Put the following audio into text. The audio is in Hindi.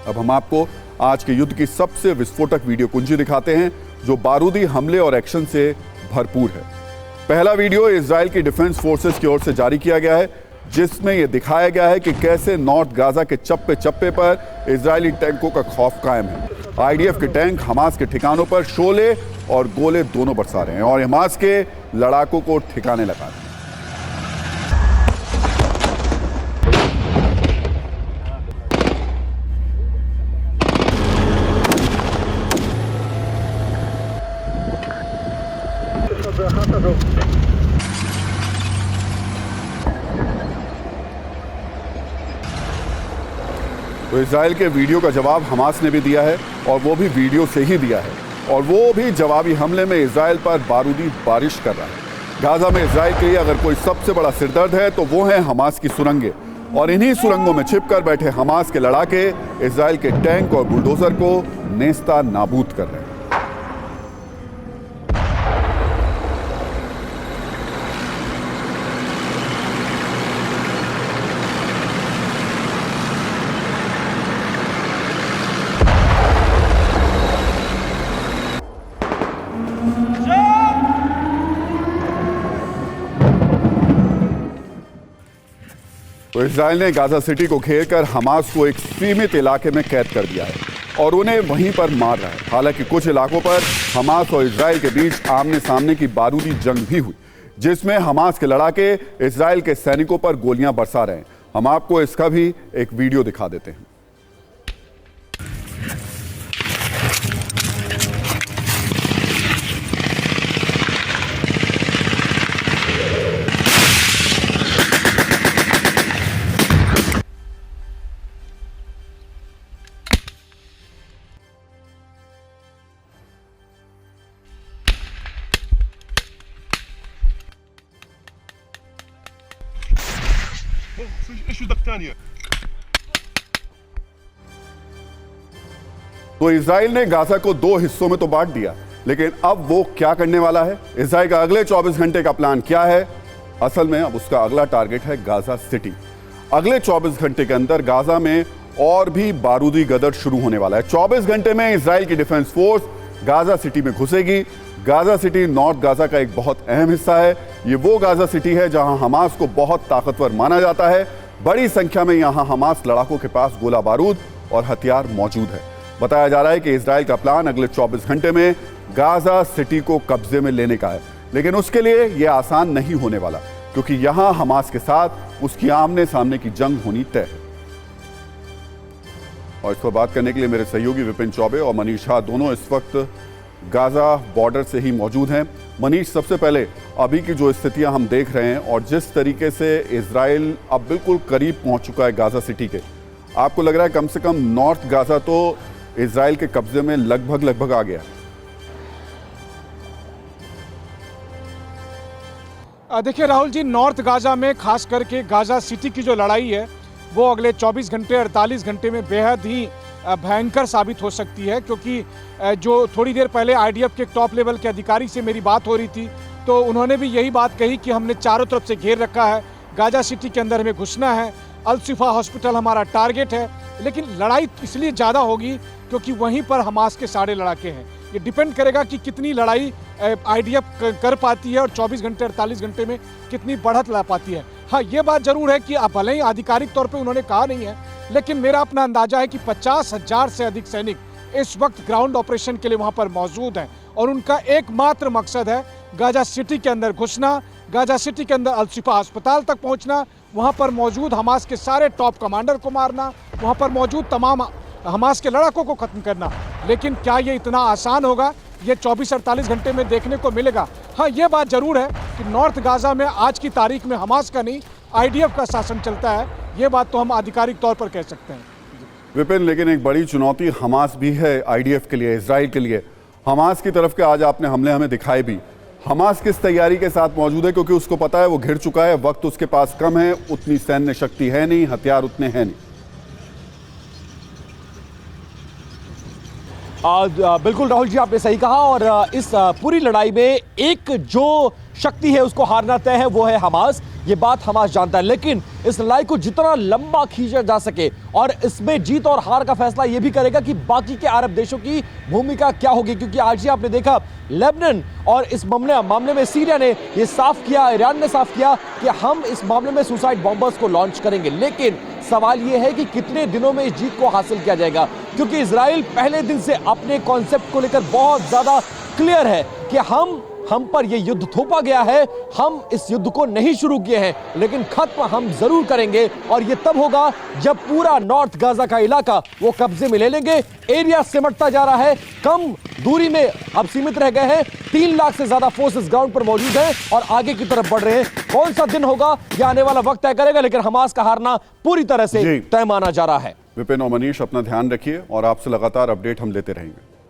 अब हम आपको आज के युद्ध की सबसे विस्फोटक वीडियो कुंजी दिखाते हैं जो बारूदी हमले और एक्शन से भरपूर है। पहला वीडियो इजराइल की डिफेंस फोर्सेस की ओर से जारी किया गया है, जिसमें यह दिखाया गया है कि कैसे नॉर्थ गाजा के चप्पे चप्पे पर इजरायली टैंकों का खौफ कायम है। आईडीएफ के टैंक हमास के ठिकानों पर शोले और गोले दोनों बरसा रहे हैं और हमास के लड़ाकों को ठिकाने लगा रहे हैं। तो इजराइल के वीडियो का जवाब हमास ने भी दिया है और वो भी वीडियो से ही दिया है और वो भी जवाबी हमले में इजराइल पर बारूदी बारिश कर रहा है। गाजा में इजराइल के लिए अगर कोई सबसे बड़ा सिरदर्द है तो वो है हमास की सुरंगें और इन्हीं सुरंगों में छिपकर बैठे हमास के लड़ाके इजराइल के टैंक और बुलडोजर को नेस्ता नाबूद कर रहे हैं। तो इजराइल ने गाजा सिटी को घेरकर हमास को एक सीमित इलाके में कैद कर दिया है और उन्हें वहीं पर मार रहा है। हालांकि कुछ इलाकों पर हमास और इजराइल के बीच आमने सामने की बारूदी जंग भी हुई, जिसमें हमास के लड़ाके इजराइल के सैनिकों पर गोलियां बरसा रहे हैं। हम आपको इसका भी एक वीडियो दिखा देते हैं। तो इजराइल ने गाजा को दो हिस्सों में तो बांट दिया, लेकिन अब वो क्या करने वाला है? इजराइल का अगले 24 घंटे का प्लान क्या है? असल में अब उसका अगला टारगेट है गाजा सिटी। अगले 24 घंटे के अंदर गाजा में और भी बारूदी गदर शुरू होने वाला है। 24 घंटे में इजराइल की डिफेंस फोर्स गाजा सिटी में घुसेगी। गाजा सिटी नॉर्थ गाजा का एक बहुत अहम हिस्सा है। ये वो गाजा सिटी है जहां हमास को बहुत ताकतवर माना जाता है। बड़ी संख्या में यहां हमास लड़ाकों के पास गोला बारूद और हथियार मौजूद है। बताया जा रहा है कि इजराइल का प्लान अगले 24 घंटे में गाजा सिटी को कब्जे में लेने का है, लेकिन उसके लिए यह आसान नहीं होने वाला, क्योंकि यहां हमास के साथ उसकी आमने सामने की जंग होनी तय है। और इस पर बात करने के लिए मेरे सहयोगी विपिन चौबे और मनीष झा दोनों इस वक्त गाजा बॉर्डर से ही मौजूद हैं। मनीष, सबसे पहले अभी की जो स्थितियां हम देख रहे हैं और जिस तरीके से इजराइल अब बिल्कुल करीब पहुंच चुका है गाजा सिटी के, आपको लग रहा है कम से कम नॉर्थ गाजा तो इजराइल के कब्जे में लगभग आ गया? देखिए राहुल जी, नॉर्थ गाजा में खास करके गाजा सिटी की जो लड़ाई है वो अगले 24 घंटे 48 घंटे में बेहद ही भयंकर साबित हो सकती है, क्योंकि जो थोड़ी देर पहले आईडीएफ के टॉप लेवल के अधिकारी से मेरी बात हो रही थी तो उन्होंने भी यही बात कही कि हमने चारों तरफ से घेर रखा है, गाजा सिटी के अंदर हमें घुसना है, अल शिफा हॉस्पिटल हमारा टारगेट है। लेकिन लड़ाई इसलिए ज़्यादा होगी क्योंकि वहीं पर हमास के सारे लड़ाके हैं। ये डिपेंड करेगा कि कितनी लड़ाई आईडीएफ कर पाती है और 24 घंटे 48 घंटे में कितनी बढ़त ला पाती है। हाँ, ये बात जरूर है कि भले ही आधिकारिक तौर पे उन्होंने कहा नहीं है, लेकिन मेरा अपना अंदाजा है कि 50,000 से अधिक सैनिक इस वक्त ग्राउंड ऑपरेशन के लिए वहां पर मौजूद हैं और उनका एकमात्र मकसद है गाजा सिटी के अंदर घुसना, गाजा सिटी के अंदर अल शिफा अस्पताल तक पहुंचना, वहां पर मौजूद हमास के सारे टॉप कमांडर को मारना, वहां पर मौजूद तमाम हमास के लड़ाकों को खत्म करना। लेकिन क्या ये इतना आसान होगा? ये 24-48 घंटे में देखने को मिलेगा। हाँ, ये बात जरूर है कि नॉर्थ गाजा में आज की तारीख में हमास का नहीं आईडीएफ का शासन चलता है। ये बात तो हम आधिकारिक तौर पर कह सकते हैं। विपिन, लेकिन एक बड़ी चुनौती हमास भी है आईडीएफ के लिए, इजराइल के लिए। हमास की तरफ के आज आपने हमले हमें दिखाए भी। हमास किस तैयारी के साथ मौजूद है? क्योंकि उसको पता है वो घिर चुका है, वक्त उसके पास कम है, उतनी सैन्य शक्ति है नहीं, हथियार उतने हैं नहीं। बिल्कुल राहुल जी, आपने सही कहा। और इस पूरी लड़ाई में एक जो शक्ति है उसको हारना तय है, वो है हमास। ये बात हमास जानता है, लेकिन इस लड़ाई को जितना लंबा खींचा जा सके और इसमें जीत और हार का फैसला ये भी करेगा कि बाकी के अरब देशों की भूमिका क्या होगी। क्योंकि आज ही आपने देखा लेबनान और इस मामले में सीरिया ने ये साफ किया, ईरान ने साफ किया कि हम इस मामले में सुसाइड बॉम्बर्स को लॉन्च करेंगे। लेकिन सवाल यह है कि कितने दिनों में इस जीत को हासिल किया जाएगा, क्योंकि इजराइल पहले दिन से अपने कॉन्सेप्ट को लेकर बहुत ज्यादा क्लियर है कि हम पर यह युद्ध थोपा गया है, हम इस युद्ध को नहीं शुरू किए हैं, लेकिन खत्म हम जरूर करेंगे। और यह तब होगा जब पूरा नॉर्थ गाजा का इलाका वो कब्जे में ले लेंगे। एरिया सिमटता जा रहा है, कम दूरी में अब सीमित रह गए हैं। 3 लाख से ज्यादा फोर्सेस ग्राउंड पर मौजूद हैं और आगे की तरफ बढ़ रहे हैं। कौन सा दिन होगा यह आने वाला वक्त तय करेगा, लेकिन हमास का हारना पूरी तरह से तय माना जा रहा है। विपिन और मनीष, अपना ध्यान रखिए और आपसे लगातार अपडेट हम लेते रहेंगे।